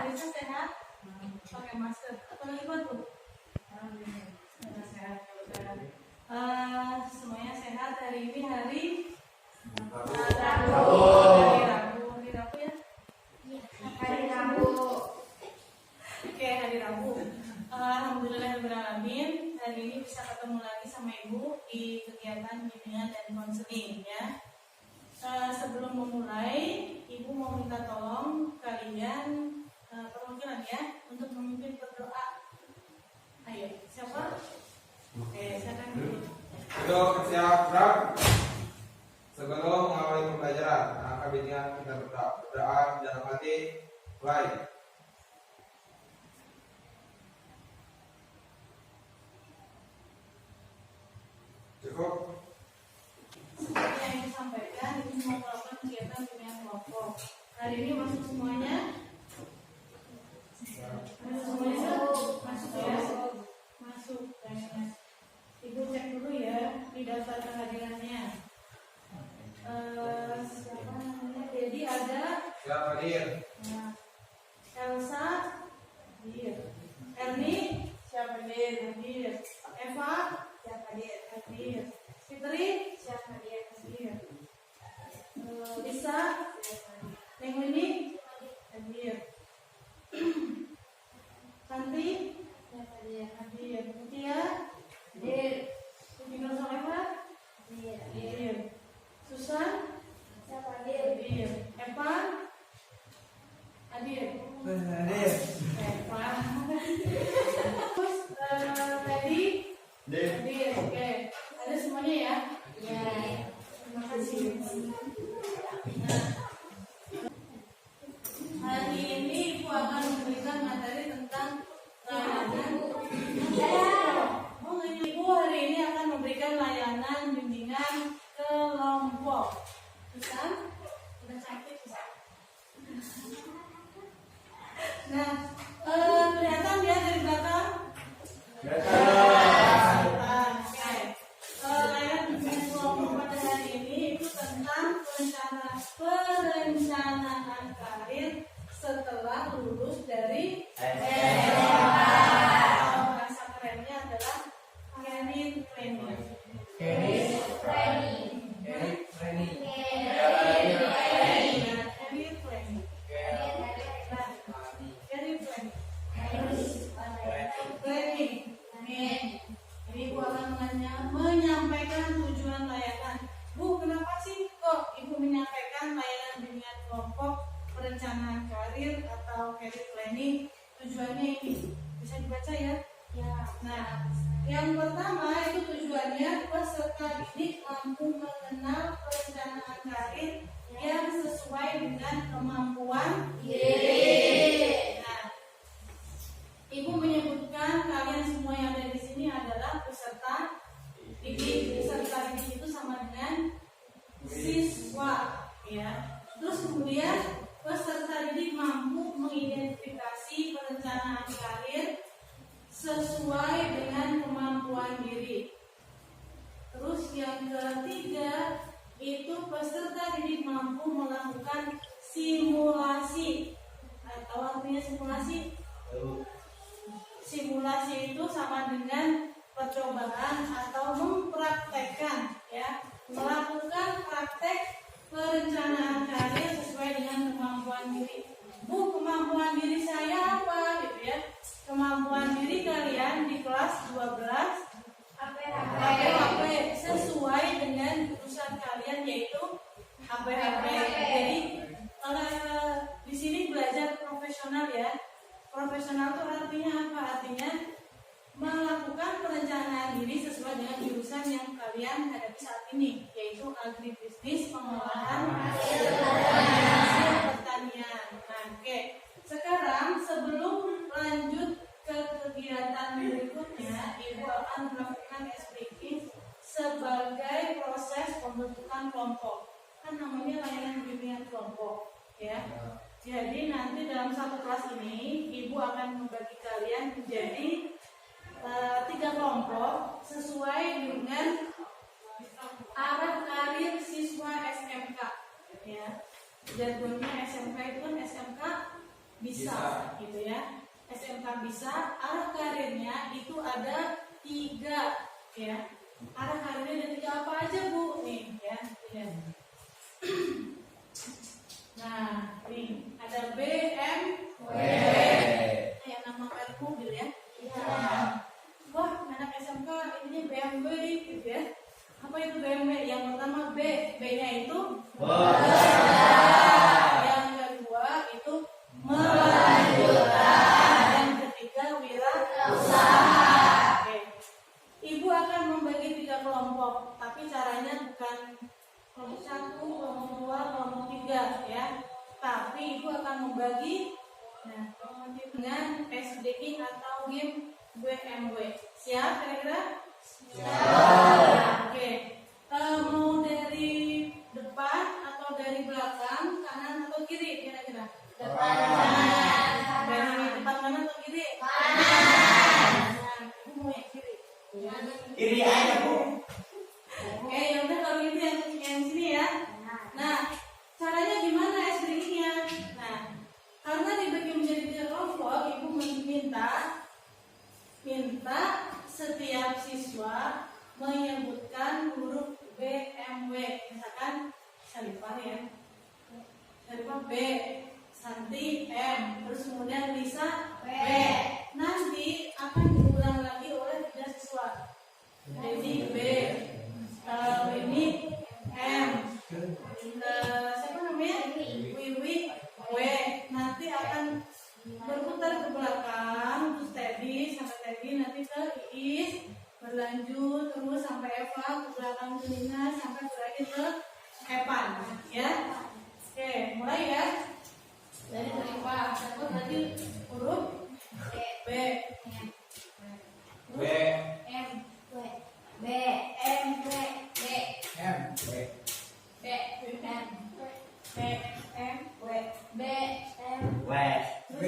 Bisa sehat? Pakai masker. Atau lagi batuk? Sehat. Semuanya sehat. Hari ini hari Rabu. Hari Rabu ya? Hari Rabu. Oke, hari Rabu. Alhamdulillahirrahmanirrahim. Hari ini bisa ketemu lagi sama Ibu di kegiatan bimbingan dan konseling ya. Sebelum memulai, Ibu mau minta tolong kalian perwakilan ya untuk memimpin berdoa. Ayo, siapa? Oke, silakan dulu. Untuk siap gerak. Sebelum mengawali pembelajaran, angka bimbingan kita berdoa dalam hati. Mulai. Cukup. Seperti yang disampaikan, ini semua melakukan kegiatan bimbingan kelompok. Hari ini masuk semuanya? Masuk semuanya? Masuk ya? Masuk. Ibu cek dulu ya di daftar kehadirannya. Siapa namanya? Jadi ada Siap hadir. Elsa hadir. Erni siap hadir. Eva siap hadir. Fitri siap hadir. Lisa Neng ini hadir. Santi siap hadir. Mutia hadir. Bintang Soleha hadir. Susan siap hadir. Evan hadir. Evan. Terus Teddy hadir. Oke, ada semuanya ya. Ya. Terima kasih. Hari ini Ibu akan memberikan materi tentang layanan. Ibu hari ini akan memberikan layanan bimbingan kelompok. Susan, udah cantik Susan. Nah, kelihatan dia dari belakang? Layanan bimbingan kelompok pada hari ini itu tentang perencanaan karir setelah lulus dari SMA. Bahasa kerennya adalah career planning. Ini Ibu akan menyampaikan tujuan layanan. Bu, kenapa sih kok Ibu menyampaikan layanan bimbingan kelompok perencanaan karir atau career planning? Tujuannya ini bisa dibaca ya? Ya. Nah, yang pertama itu tujuannya peserta didik mampu mengenal perencanaan karir yang sesuai dengan kemampuan diri. Nah, Ibu menyebutkan kalian semua yang ada di sini adalah peserta didik. Peserta didik itu sama dengan siswa, ya. Terus kemudian peserta didik mampu mengidentifikasi perencanaan karir sesuai dengan kemampuan diri. Terus yang ketiga itu peserta didik mampu melakukan simulasi. Tahu artinya simulasi? Simulasi itu sama dengan percobaan atau mempraktekkan, ya, melakukan praktek perencanaan karir sesuai dengan kemampuan diri. Bu, kemampuan diri saya apa, gitu ya? Kemampuan diri kalian di kelas 12 APHP sesuai dengan jurusan kalian yaitu APHP. Jadi di sini belajar profesional ya. Profesional itu artinya apa? Artinya melakukan perencanaan diri sesuai dengan jurusan yang kalian hadapi saat ini, yaitu agribisnis, pengolahan hasil pertanian. Nah, oke. Sekarang sebelum lanjut ke kegiatan berikutnya, Ibu akan melakukan SPK sebagai proses pembentukan kelompok. Kan namanya layanan bimbingan kelompok, ya. Jadi nanti dalam satu kelas ini Ibu akan membagi kalian menjadi 3 kelompok sesuai dengan arah karir siswa SMK, ya. Jargonnya SMK itu kan SMK bisa arah karirnya itu ada 3 ya. Arah karirnya ada 3 apa aja Bu? Nih ya. Nah, nih ada BMW. Kayak nama merek mobil ya. Wah, anak SMK ini BMW gitu ya. Apa itu BMW? Yang pertama B, B-nya itu yang kedua itu melanjutkan, yang ketiga wirausaha. Oke. Ibu akan membagi 3 kelompok, tapi caranya bukan kelompok 1, kelompok 2, kelompok 3 ya. Tapi ibu akan membagi dengan SDG atau game BMW. Siap kira-kira? Siap. Oke. Mau dari depan atau dari belakang, kanan atau kiri kira-kira? Depan. Dari depan mana atau kiri? Kanan. Nah, ibu mau yang kiri. Kiri aja Bu. Oke, yaudah kalau gitu yang sini ya. Nah, caranya gimana SDG-nya? Nah, karena dibagi menjadi 3 kelompok, ibu minta setiap siswa menyebutkan huruf BMW. Misalkan Syarifah ya, Syarifah B, Santi M, terus kemudian Lisa B. Nanti akan diulang lagi oleh 3 siswa. Jadi B, ini M, siapa namanya? Wiwi W. Nanti akan berputar ke belakang, terus Teddy sampai Teddy, nanti ke Iis, berlanjut terus sampai Eva, ke belakang ke Nina, sampai berakhir ke Evan ya. Oke, mulai ya. Dari Eva, siapa berarti huruf B. B. M. B. M. B. B. M. B. B. M. B. M. W. B. M. W. B.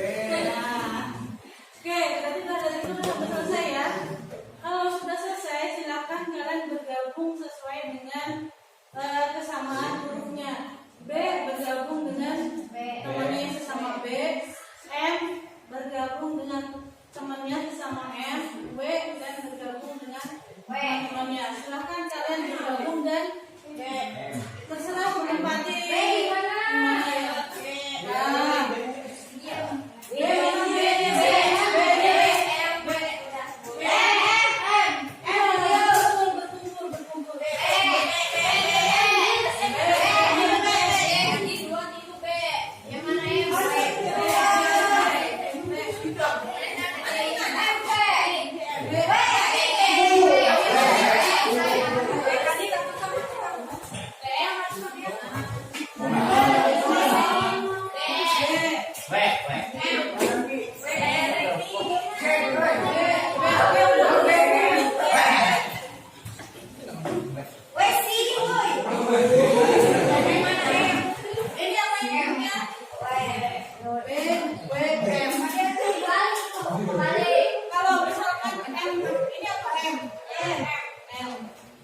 Nah, oke, berarti dari itu sudah selesai ya. Kalau sudah selesai, silakan kalian bergabung sesuai dengan kesamaan hurufnya. B bergabung dengan temannya yang sesama B, M bergabung dengan temannya sesama M, W dan bergabung dengan temannya. Silakan kalian bergabung dan terserah menempati Gimana? Kalau misalkan M ini apa M? M.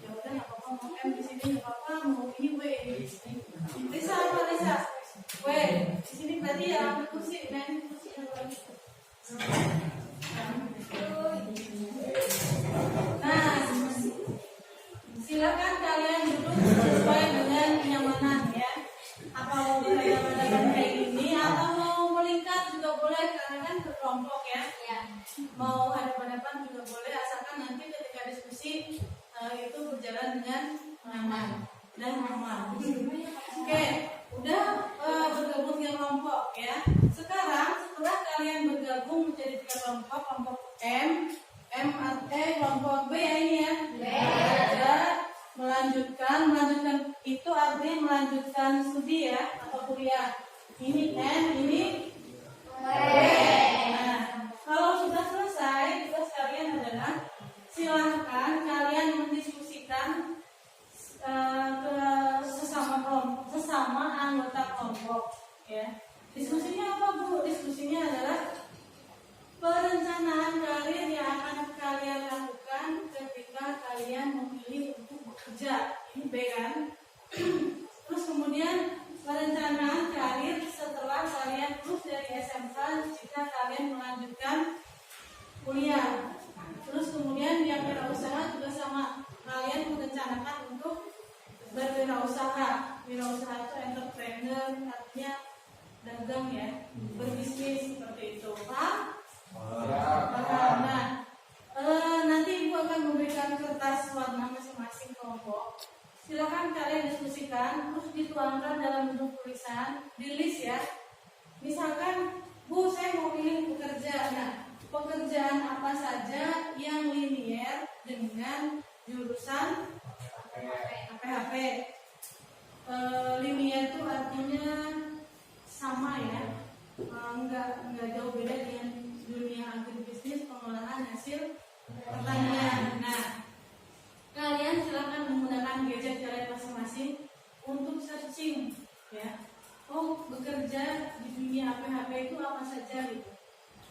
Ya udah nggak apa-apa, mau M di sini nggak apa-apa, mau ini W di sini. Lisa apa Lisa? W di sini berarti ya ambil kursi dan kursi yang lagi. Nah, silakan kalian duduk sesuai dengan kenyamanan ya. Apa mau berhadapan kayak gini atau mau melingkar juga boleh, karena kan berkelompok ya. Mau hadapan-hadapan juga boleh, asalkan nanti ketika diskusi itu berjalan dengan nyaman dan aman. Oke, udah bergabung di kelompok ya. Sekarang setelah kalian bergabung menjadi 3 kelompok, kelompok M, kelompok B ya ini ya. Belajar, melanjutkan itu artinya melanjutkan studi ya atau kuliah. Ini N, ini W. Nah, kalau sudah selesai, tugas kalian adalah silahkan kalian mendiskusikan ke sesama anggota kelompok ya. Diskusinya apa Bu? Diskusinya adalah perencanaan karir yang akan kalian lakukan ketika kalian memilih untuk bekerja. Ini B kan? Terus kemudian perencanaan karir setelah kalian lulus dari SMK jika kalian melanjutkan kuliah. Terus kemudian yang wirausaha juga sama, kalian merencanakan untuk berwirausaha. Wirausaha itu entrepreneur, artinya dagang ya, berbisnis seperti itu. Paham? Paham. Nah, nanti Ibu akan memberikan kertas warna masing-masing kelompok. Silakan kalian diskusikan, terus dituangkan dalam bentuk tulisan, di list ya. Misalkan, Bu, saya mau pilih pekerja. Nah, pekerjaan apa saja yang linier dengan jurusan APHP? Linier itu artinya sama ya, enggak jauh beda dengan dunia agribisnis, pengolahan hasil pertanian. Nah, kalian silakan menggunakan gadget kalian masing-masing untuk searching ya. Oh, bekerja di dunia APHP itu apa saja gitu.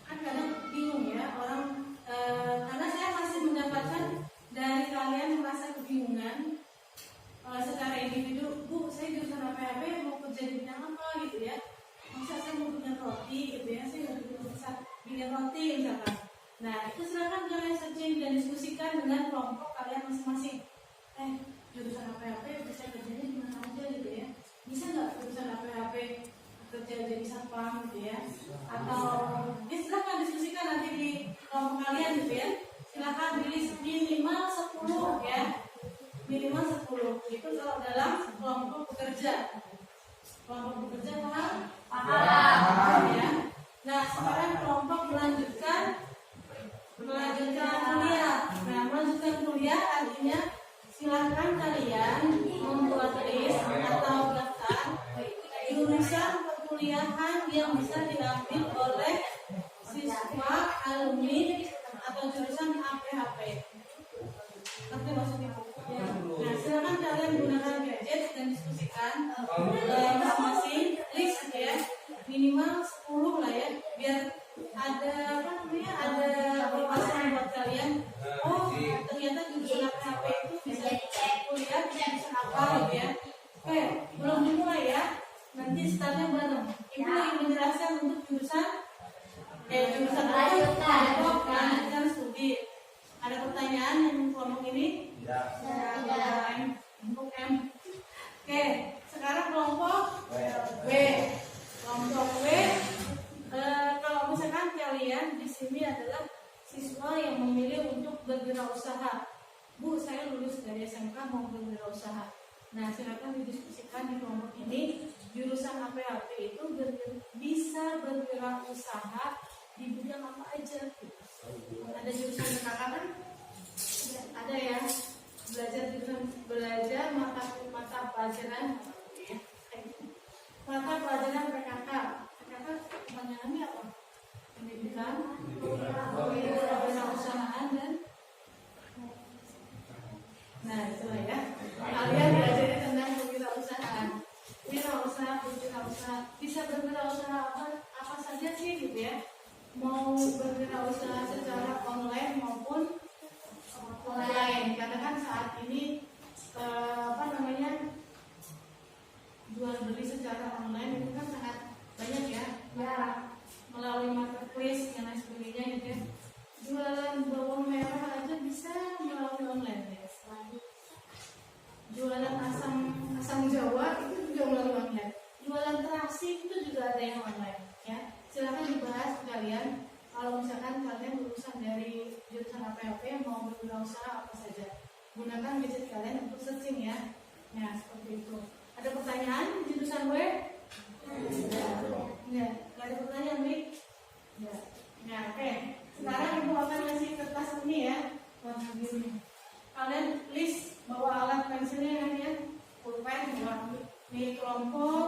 Kan kadang bingung ya orang, karena saya masih mendapatkan dari kalian merasa kebingungan secara individu. Bu, saya jurusan APHP mau kerja di bidang apa gitu ya. Masa saya mau bikin roti gitu ya, saya nggak bisa bikin roti misalkan. Nah, itu silakan kalian searching dan diskusikan dengan kelompok kalian masing-masing. Jurusan APHP bisa kerjanya di mana aja gitu ya. Bisa nggak jurusan APHP kerja jadi satpam gitu ya? Atau silakan diskusikan nanti di kelompok kalian gitu ya. Silakan pilih minimal 10 ya. Minimal 10 itu kalau dalam kelompok bekerja. Kelompok bekerja paham? Paham ya. Nah, sekarang kelompok melanjutkan kuliah. Nah, melanjutkan kuliah artinya silakan kalian membuat list atau daftar jurusan perkuliahan yang bisa diambil oleh siswa alumni atau jurusan APHP. Ngerti maksudnya? Ya. Nah, silakan kalian gunakan gadget dan diskusikan masing-masing list ya, minimal 10 lah ya, biar ada ada wawasan buat kalian. Oh, ternyata jurusan APHP itu bisa kuliah di jurusan apa gitu ya. Oke, belum dimulai ya. Nanti startnya bareng. Ibu lagi menjelaskan untuk jurusan apa? Kan studi. Ada pertanyaan yang kelompok ini? Tidak. Untuk M. Oke, sekarang kelompok B. Kelompok B. Kalau misalkan kalian di sini adalah siswa yang memilih untuk berwirausaha. Bu, saya lulus dari SMK mau berwirausaha. Nah, silakan didiskusikan di kelompok ini. Jurusan APHP itu bisa berwirausaha di bidang apa aja. Ada jurusan PKK kan? Ada ya. Belajar mata pelajaran PKK. PKK kepanjangannya apa? Pendidikan, kewirausahaan dan itulah ya. Kalian belajar tentang kewirausahaan. Wirausaha bisa berwirausaha apa saja sih gitu ya. Mau berwirausaha secara online maupun offline. Katakan saat ini jual beli secara online itu kan sangat banyak ya. Melalui marketplace dan lain sebagainya gitu ya. Jualan bawang merah aja bisa melalui online ya. Jualan asam Jawa itu juga melalui online. Jualan terasi itu juga ada yang online ya. Silakan dibahas kalian. Kalau misalkan kalian lulusan dari jurusan APHP mau berwirausaha apa saja, gunakan gadget kalian untuk searching ya. Ya, seperti itu. Ada pertanyaan di jurusan W? Enggak. Ada pertanyaan nih? Enggak. Nah, oke. Sekarang Ibu akan ngasih kertas ini ya, warna biru. Kalian list bawa alat pensilnya kan ya, pulpen bawa. Ini kelompok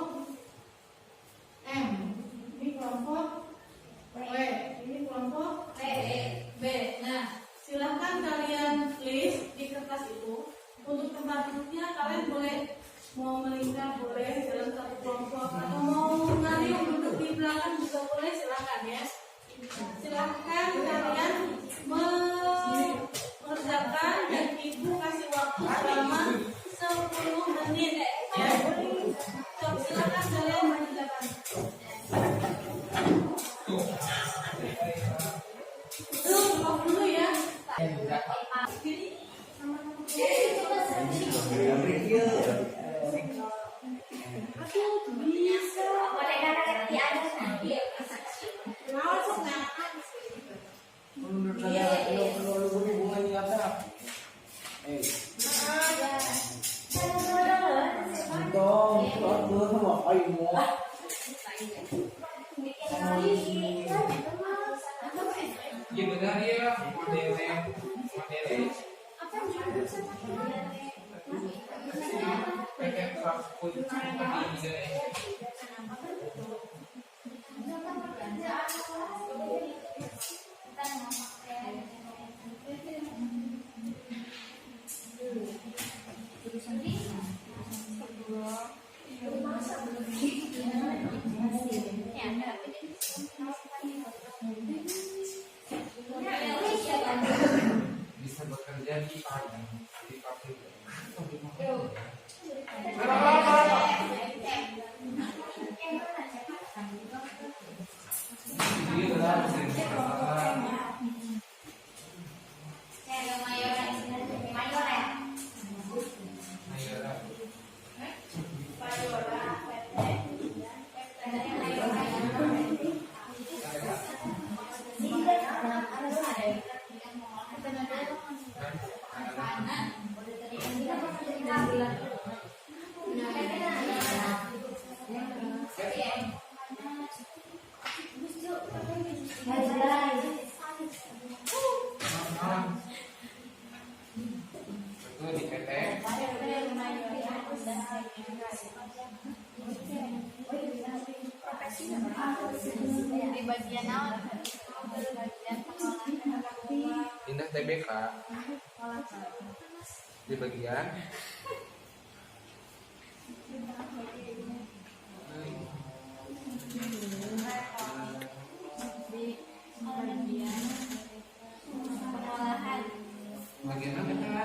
M, ini kelompok W, ini kelompok B. Nah, silahkan kalian list di kertas itu. Untuk tempat duduknya kalian boleh mau melingkar boleh dalam satu kelompok atau mau ngayuh duduk di belakang juga boleh, silakan ya. Silahkan kalian mengerjakan dan Ibu kasih waktu selama 10 menit ya. Silakan kalian mengerjakan. Iya benar ya, modelnya. Pakai transport seperti ini. Bisa bekerja di pabrik. Iya benar, betul di PT. Di bagian awal, bagian pengolahan. Indah TBK di bagian bagian apa kan?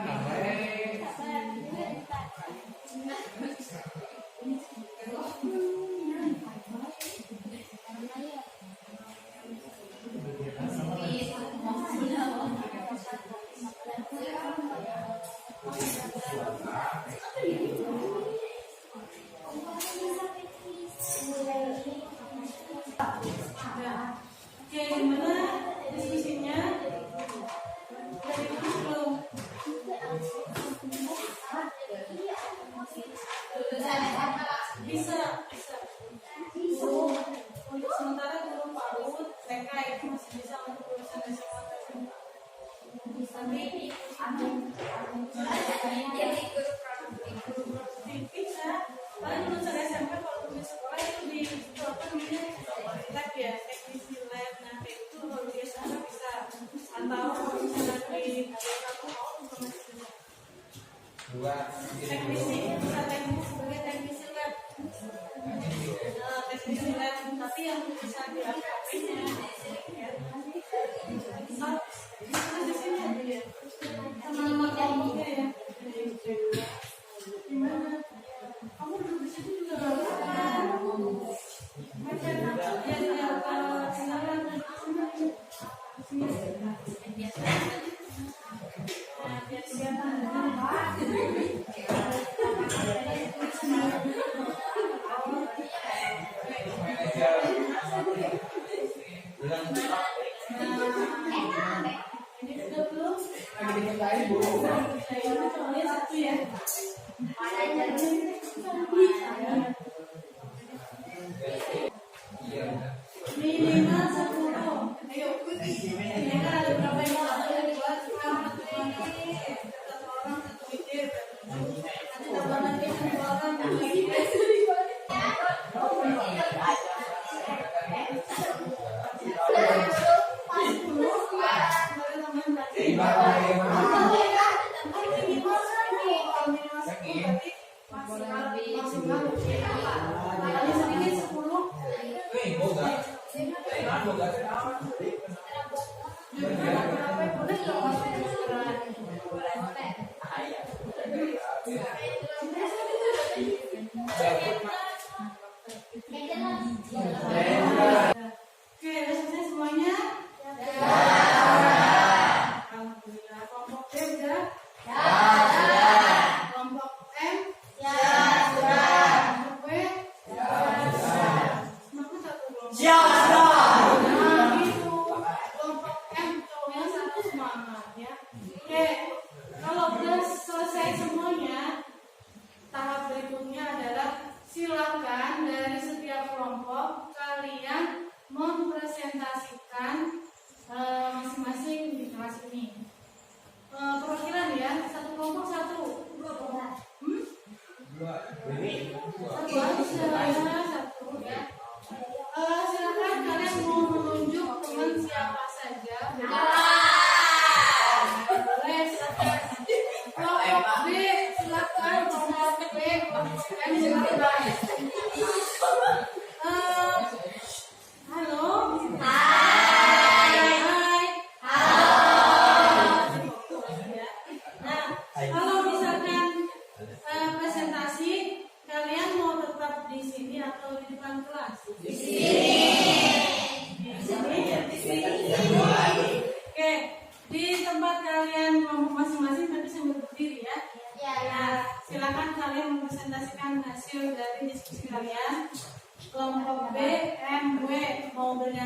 Oke, gimana diskusinya? Dari mana belum? Bisa. Untuk sementara guru PAUD, TK itu masih bisa untuk urusan SMA. Tapi bisa. Paling urusan SMP kalau di sekolah itu di apa namanya lab ya, teknisi lab. Nah itu kalau di sana bisa. Atau misalnya di kamu mau informasi Dua teknisi bisa teknis sebagai teknisi lab. Teknisi lab tapi yang bisa di AKP-nya ya. Di sini ada ya. Sama kamu ya. Gimana? Kamu duduk di situ juga bagus. Macam ya kalau sekarang biar siapa? Ini sudah belum? Soalnya satu ya. Minimal 10. Ayo. Ini kan ada berapa yang mau buat kamar satu orang satu ide. Nanti tambah lagi satu orang lagi. Oke, udah selesai semuanya? Alhamdulillah. Kelompok D udah? Kelompok M? Kelompok W? Semangat satu kelompok. Nah, gitu. Kelompok M cowoknya satu semangat ya. Oke, kalau udah selesai semuanya,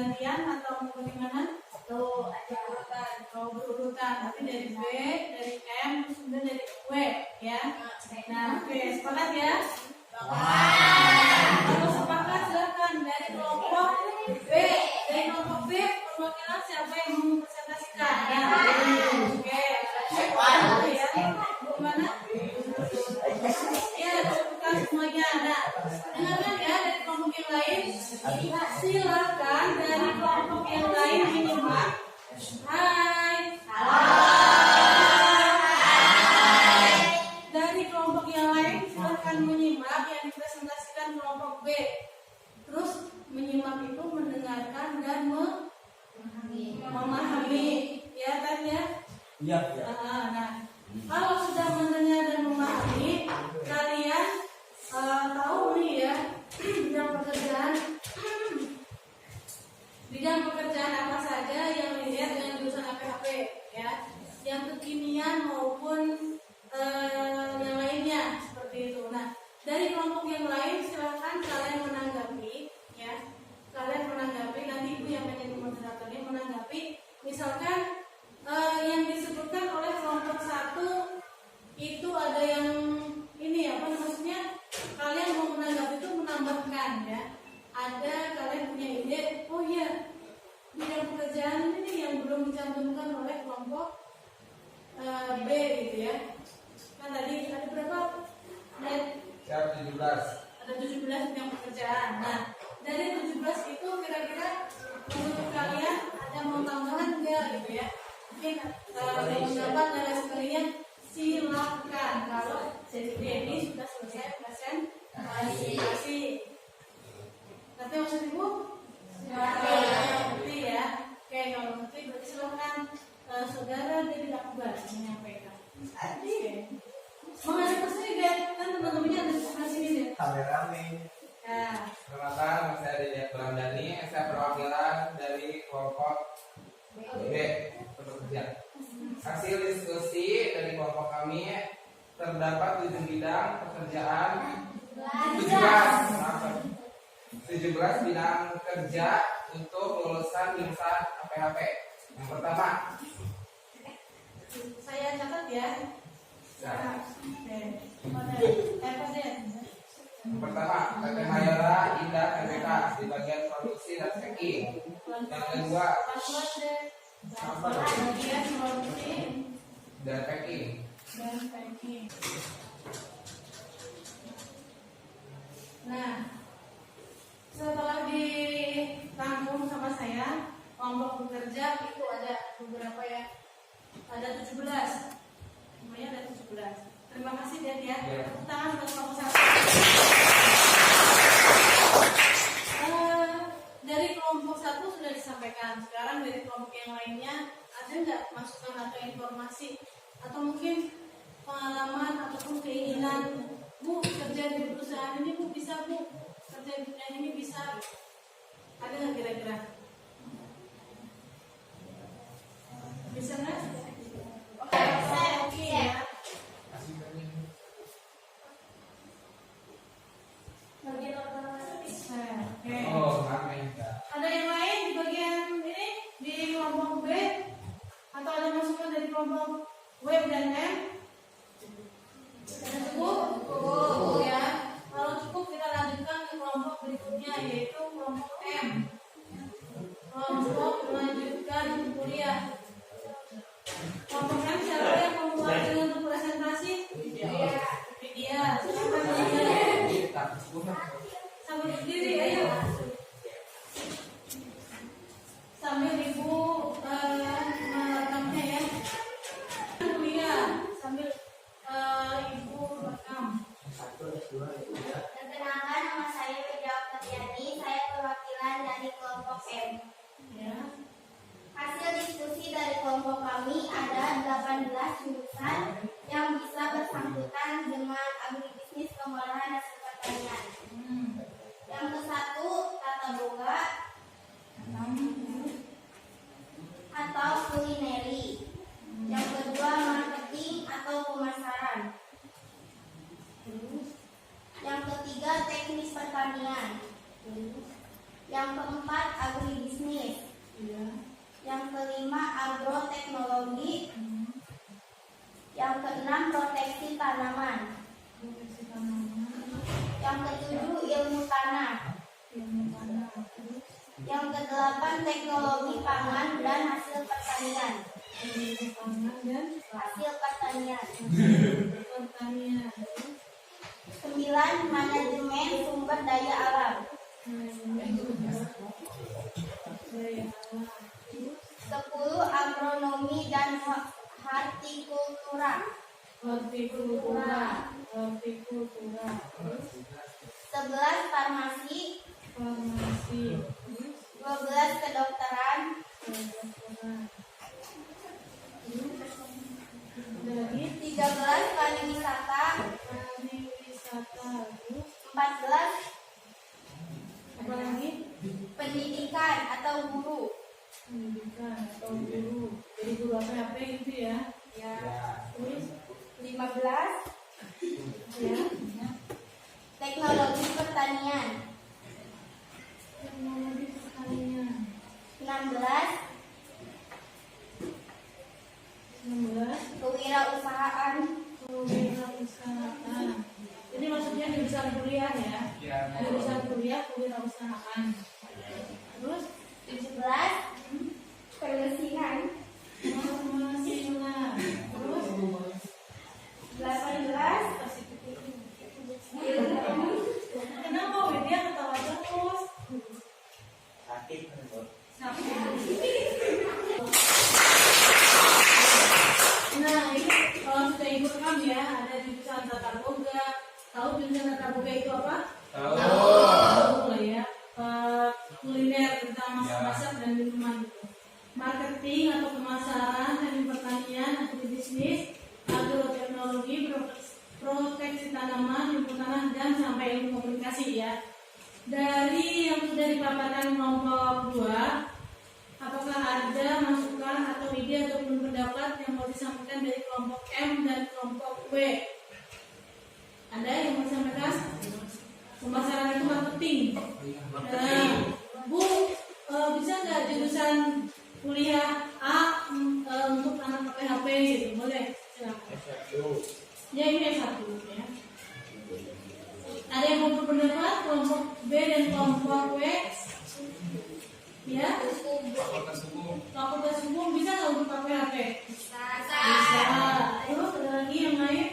gantian atau mau bagaimana? Tuh, ada urutan. Kalau berurutan, tapi dari B, dari M, terus kemudian dari W, ya. Nah, oke, sepakat ya? Kalau sepakat silakan dari kelompok B. Dari kelompok B, perwakilan siapa yang mau mempresentasikan? Ya, oke. Ya, gimana? Ya, cukupkan semuanya. Nah, dengarkan ya dari kelompok yang lain. Silakan dari kelompok yang lain menyimak. Hai. Dari kelompok yang lain silakan menyimak yang dipresentasikan kelompok B. Terus menyimak itu mendengarkan dan memahami. Ya kan ya? Iya. Nah, kalau sudah mendengar dan memahami, kalian tahu nih ya bidang pekerjaan apa saja yang dilihat dengan jurusan APHP ya, yang kekinian maupun yang lainnya seperti itu. Nah, dari kelompok yang lain silakan kalian menanggapi ya, kalian menanggapi, nanti ibu yang menjadi moderatornya menanggapi. Misalkan yang disebutkan oleh kelompok 1 itu ada yang ini apa maksudnya, kalian mau menanggapi itu menambahkan ya, ada kalian punya ide, oh iya bidang pekerjaan ini yang belum dicantumkan oleh kelompok B gitu ya. Kan tadi ada berapa? Siap 17. Ada 17 bidang pekerjaan. Nah, dari 17 itu kira-kira menurut kalian ada mau tambahan enggak gitu ya? Mungkin mendapat dari sekalian silakan. Kalau jadi ini sudah selesai presentasi. Tapi maksud ibu? Ngerti ya. Oke, kalau ngerti berarti silakan saudara dari Akbar menyampaikan. Oke. Mengenai persini deh, kan teman-temannya ada di sebelah sini deh. Rame-rame. Ya. Perkenalkan, nama saya Dede Belandani. Saya perwakilan dari kelompok B. Pekerja. Hasil diskusi dari kelompok kami terdapat 7 bidang pekerjaan, 17 bidang kerja untuk lulusan jurusan APHP. Yang pertama, Saya catat ya. nah, Yang pertama, PT Mayora Indah PPK di bagian produksi dan packing. Yang kedua, bagian produksi dan packing. dan packing. Nah, setelah ditanggung sama saya, kelompok bekerja itu ada beberapa ya. Ada 17. Semuanya ada 17. Terima kasih Dad ya. Tepuk tangan buat kelompok 1. Dari kelompok 1 sudah disampaikan. Sekarang dari kelompok yang lainnya ada nggak masukan atau informasi atau mungkin pengalaman ataupun keinginan, Bu kerja di perusahaan ini Bu bisa Bu, kerja di perusahaan ini bisa, ada nggak kira-kira? Bisa nggak? Oke ya. Oh, ngamen. Ada yang lain di bagian ini di kelompok B atau ada masukan dari kelompok W dan M? Ada cukup? Cukup ya. Kalau cukup kita lanjutkan ke kelompok berikutnya yaitu kelompok M. Kelompok melanjutkan kuliah. Kelompok M siapa yang membuat untuk presentasi? Iya. Silakan sambil berdiri ayo. Sambil ibu merekamnya ya. Kuliah sambil ibu rekam. Perkenalkan, nama saya Widya Oktaviani. Saya perwakilan dari kelompok M. Ya. Hasil diskusi dari kelompok kami ada 18 jurusan yang bisa bersangkutan dengan agribisnis, pengolahan hasil pertanian. Yang ke-1 tata boga atau kulineri. Yang kedua marketing atau pemasaran. Yang ketiga teknis pertanian. Yang keempat agribisnis. tanaman. Proteksi tanaman. Yang ketujuh, ilmu tanah. Ilmu tanah. Yang kedelapan, teknologi pangan dan hasil pertanian. Ilmu pangan dan Hasil pertanian. pertanian. 9, manajemen sumber daya alam. Daya alam. 10, agronomi dan hortikultura. Hortikultura. Hortikultura. 11, farmasi. Farmasi. 12, kedokteran. Kedokteran. Dari 13, pariwisata. pariwisata. 14, Apa lagi? pendidikan atau guru. Pendidikan atau guru. Jadi guru apa itu ya? Ya. Terus 15, ya. teknologi pertanian. Teknologi pertanian. 16, 16. kewirausahaan. Kewirausahaan. Ini maksudnya jurusan kuliah ya? Ya. Jurusan kuliah kewirausahaan. Terus 17, permesinan. penghasilan. Terus 18, ilmu. kenapa Widya ketawa terus? Sakit kan, Bu? Nah ini kalau sudah ibu rekam ya, ada jurusan tata boga. Tahu jurusan tata boga itu apa? Tahu. Tahu lah ya. Kuliner tentang masak-masak dan minuman gitu. Marketing atau pemasaran, teknik pertanian, atau bisnis, agroteknologi, proteksi tanaman, ilmu tanah, dan sampai ilmu komunikasi ya. Dari yang sudah dipaparkan kelompok 2, apakah ada masukan atau ide ataupun pendapat yang mau disampaikan dari kelompok M dan kelompok W? Ada yang mau disampaikan? Pemasaran itu marketing. Nah, Bu, bisa nggak jurusan kuliah A untuk anak PHP gitu? Boleh? Silakan. Ya ini S1 ya. Ada yang mau berpendapat kelompok B dan kelompok W? Ya. Fakultas Hukum. Fakultas Hukum bisa nggak untuk PHP? Bisa. Bisa. Terus ada lagi yang lain?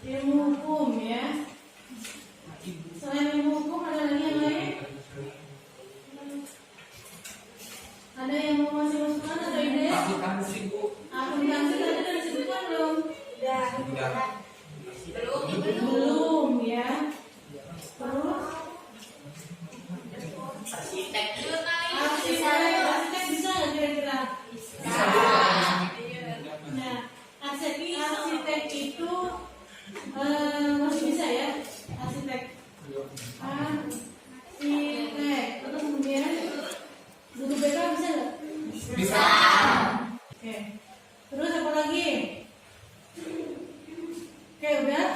Ilmu hukum ya. Selain ilmu hukum ada lagi yang lain? Ada yang mau masih masukan atau ide? Akuntansi, Bu. Akuntansi tadi udah disebutkan belum? Udah. Belum ya. Terus Arsitek. arsitek bisa nggak kira-kira? Nah, arsitek itu masih bisa ya, arsitek. Arsitek. Terus kemudian guru BK bisa nggak? Bisa. Oke. Terus apa lagi? Oke, udah.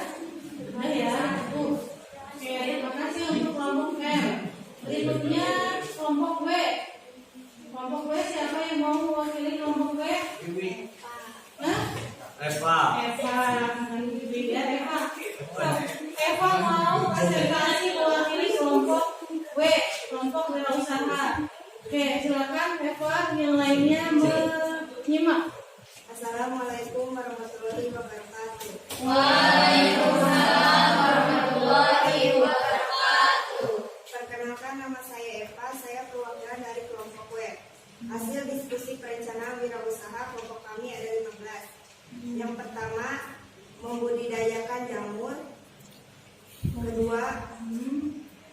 Udah ya. Oke, terima kasih untuk kelompok M. Berikutnya kelompok W. Kelompok W siapa yang mau mewakili kelompok W? Iwi. Hah? Eva. Eva, ya Eva. Eva mau presentasi mewakili kelompok W, kelompok wirausaha. Oke, silakan Eva, yang lainnya menyimak. Assalamualaikum warahmatullahi wabarakatuh. Waalaikumsalam warahmatullahi wabarakatuh. Perkenalkan, nama saya Eva, saya perwakilan dari kelompok W. Hasil diskusi perencanaan wirausaha kelompok kami ada 15. Yang pertama, membudidayakan jamur. Kedua,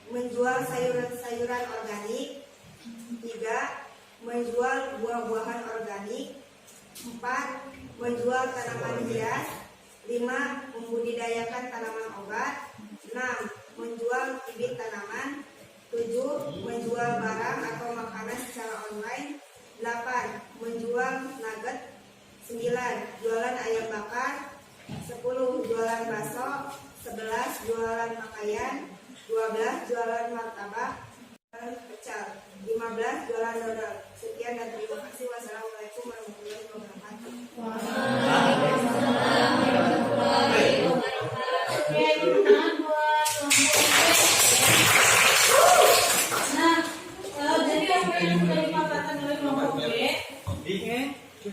menjual sayuran-sayuran organik. 3, menjual buah-buahan organik. 4, menjual tanaman hias. 5, membudidayakan tanaman obat. 6, menjual bibit tanaman. 7, menjual barang atau makanan secara online. 8, menjual nugget. 9, jualan ayam bakar. 10, jualan bakso. 11, jualan pakaian. 12, jualan martabak, jualan pecel. 15, jualan dodol. Sekian dan terima kasih. Wassalamualaikum warahmatullahi wabarakatuh.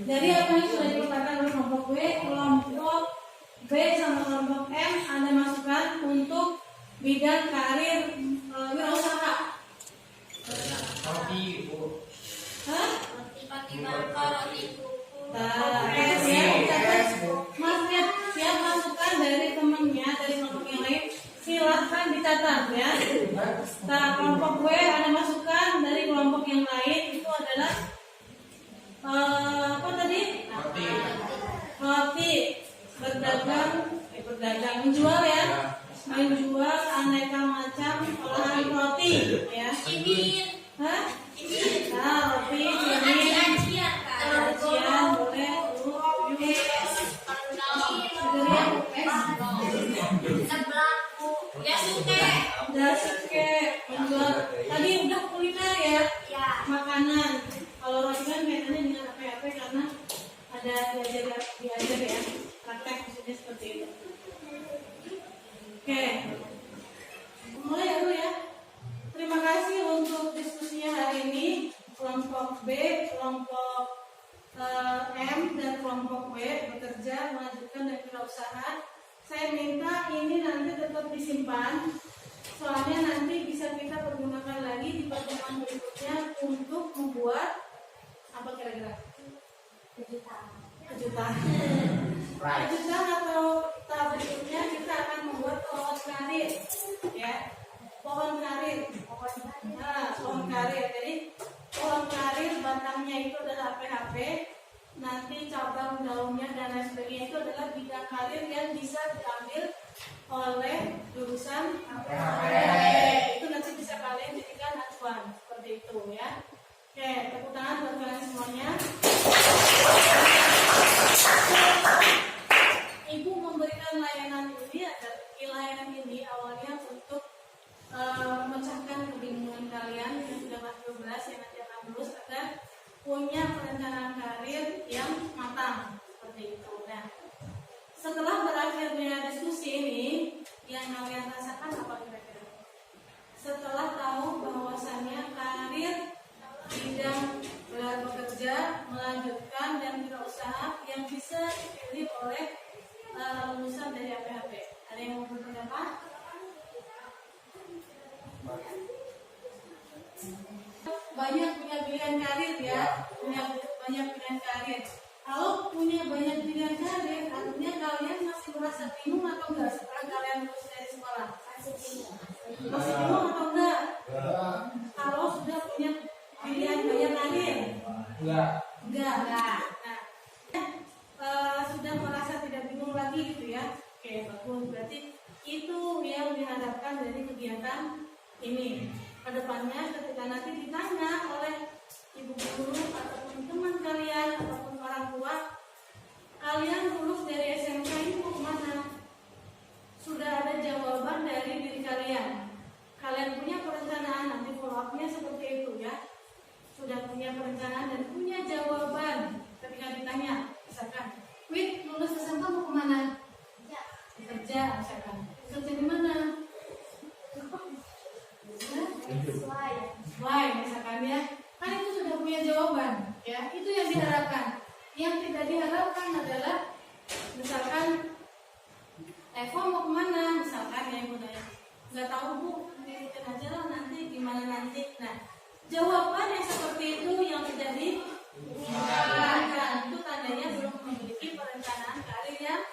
Dari apa yang sudah dipaparkan oleh kelompok B sama kelompok M, Anda masukkan untuk bidang karir wirausaha. Roti, Bu. Hah? Roti pakai marka, roti kuku. Nah, Mas lihat siap masukkan dari temennya dari kelompok yang lain, silakan dicatat ya. Nah, kelompok gue Anda masukkan dari kelompok yang lain itu adalah apa tadi? Roti. Roti, berdagang, menjual ya, menjual aneka macam olahan roti ya. Cibin. Hah? Nah, roti, cibin, Aci-acian kan. acian, boleh, Sebelaku. Ya suke. dasuke, menjual. Tadi udah kuliner ya, Ya. makanan. Kalau roti kan kaitannya dengan apa karena ada diajar ya, praktek maksudnya seperti itu. Oke, mulai dulu ya. Terima kasih untuk diskusinya hari ini. Kelompok B, kelompok M, dan kelompok W bekerja melanjutkan dan wirausaha. Saya minta ini nanti tetap disimpan, soalnya nanti bisa kita pergunakan lagi di pertemuan berikutnya untuk membuat apa kira-kira? Kejutan. Kejutan atau tahap berikutnya kita akan membuat pohon karir, ya. Pohon karir. Nah, pohon karir. Jadi pohon karir batangnya itu adalah PHP. Nanti cabang daunnya dan lain sebagainya itu adalah bidang karir yang bisa diambil oleh jurusan PHP. Itu nanti bisa kalian jadikan acuan seperti itu ya. Oke, tepuk tangan buat kalian semuanya. Ibu memberikan layanan ini awalnya untuk memecahkan kebingungan kalian yang sudah kelas 12 yang nanti akan lulus agar punya perencanaan karir yang matang seperti itu. Nah, setelah berakhirnya diskusi ini, yang kalian rasakan apa kira-kira? Setelah tahu bahwasannya karir bidang gelar bekerja, melanjutkan dan wirausaha yang bisa dipilih oleh lulusan dari APHP. Ada yang mau berpendapat? Banyak punya pilihan karir ya, punya banyak pilihan karir. Kalau punya banyak pilihan karir, artinya kalian masih merasa bingung atau enggak setelah kalian lulus dari sekolah? Masih bingung atau enggak? Kalau sudah punya pilihan banyak karir? Enggak. Nah, sudah merasa tidak bingung lagi gitu ya. Oke, bagus. Berarti itu yang diharapkan dari kegiatan ini. Kedepannya ketika nanti ditanya oleh ibu guru ataupun teman kalian ataupun orang tua, kalian lulus dari SMK ini mau kemana? Sudah ada jawaban dari diri kalian. Kalian punya perencanaan, nanti follow up-nya seperti itu ya. Sudah punya perencanaan dan punya jawaban ketika ditanya, misalkan, Wid, lulus SMK mau kemana? Kerja, misalkan. Kerja di mana? Sesuai, misalkan ya. Kan itu sudah punya jawaban, ya. Itu yang diharapkan. Yang tidak diharapkan adalah, misalkan, Eva mau kemana? Misalkan ya, ibu tanya, nggak tahu bu, ikutin aja lah nanti, gimana nanti. Nah, jawaban yang seperti itu yang tidak diharapkan, itu tandanya belum memiliki perencanaan karir yang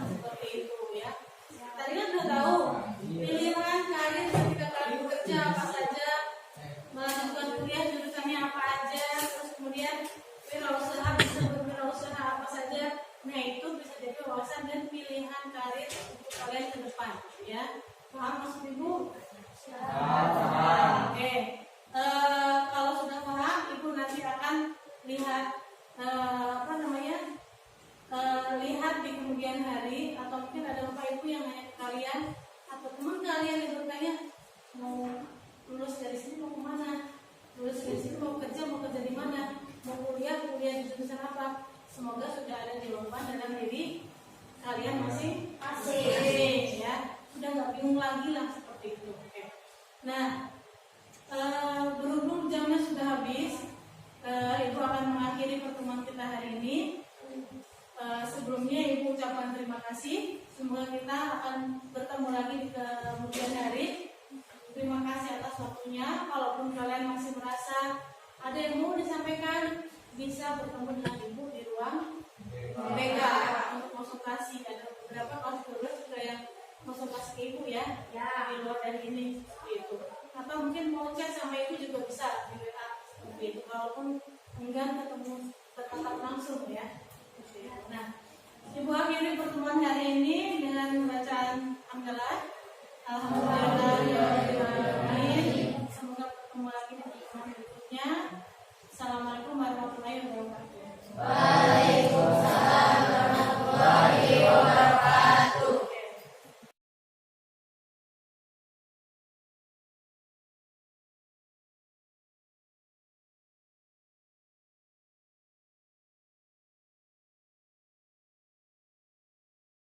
seperti itu ya. Tadi kan sudah tahu pilihan karir ketika kalian bekerja apa saja, melanjutkan kuliah jurusannya apa aja, terus kemudian wirausaha bisa berwirausaha apa saja. Nah itu bisa jadi wawasan dan pilihan karir untuk kalian ke depan ya. Paham maksud ibu? Paham. Oke. Kalau sudah paham, ibu nanti akan lihat lihat di kemudian hari, atau mungkin ada bapak ibu yang nanya ke kalian atau teman kalian yang bertanya mau lulus dari sini mau kemana, lulus dari sini mau kerja di mana, mau kuliah di jurusan apa. Semoga sudah ada jawaban dalam diri kalian masing-masing ya, sudah nggak bingung lagi lah seperti itu. Oke. Nah, berhubung jamnya sudah habis, ibu akan ucapkan terima kasih. Semoga kita akan bertemu lagi di kemudian hari. Terima kasih atas waktunya. Kalaupun kalian masih merasa ada yang mau disampaikan, bisa bertemu dengan Ibu di ruang BK untuk konsultasi. Ada beberapa konselor juga yang konsultasi ke Ibu ya, di luar dari ini seperti itu. Atau mungkin mau chat sama Ibu juga bisa di WA seperti itu. Kalaupun enggan ketemu bertatap langsung ya. Nah, Ibu akhiri pertemuan hari ini dengan bacaan hamdalah. Alhamdulillah.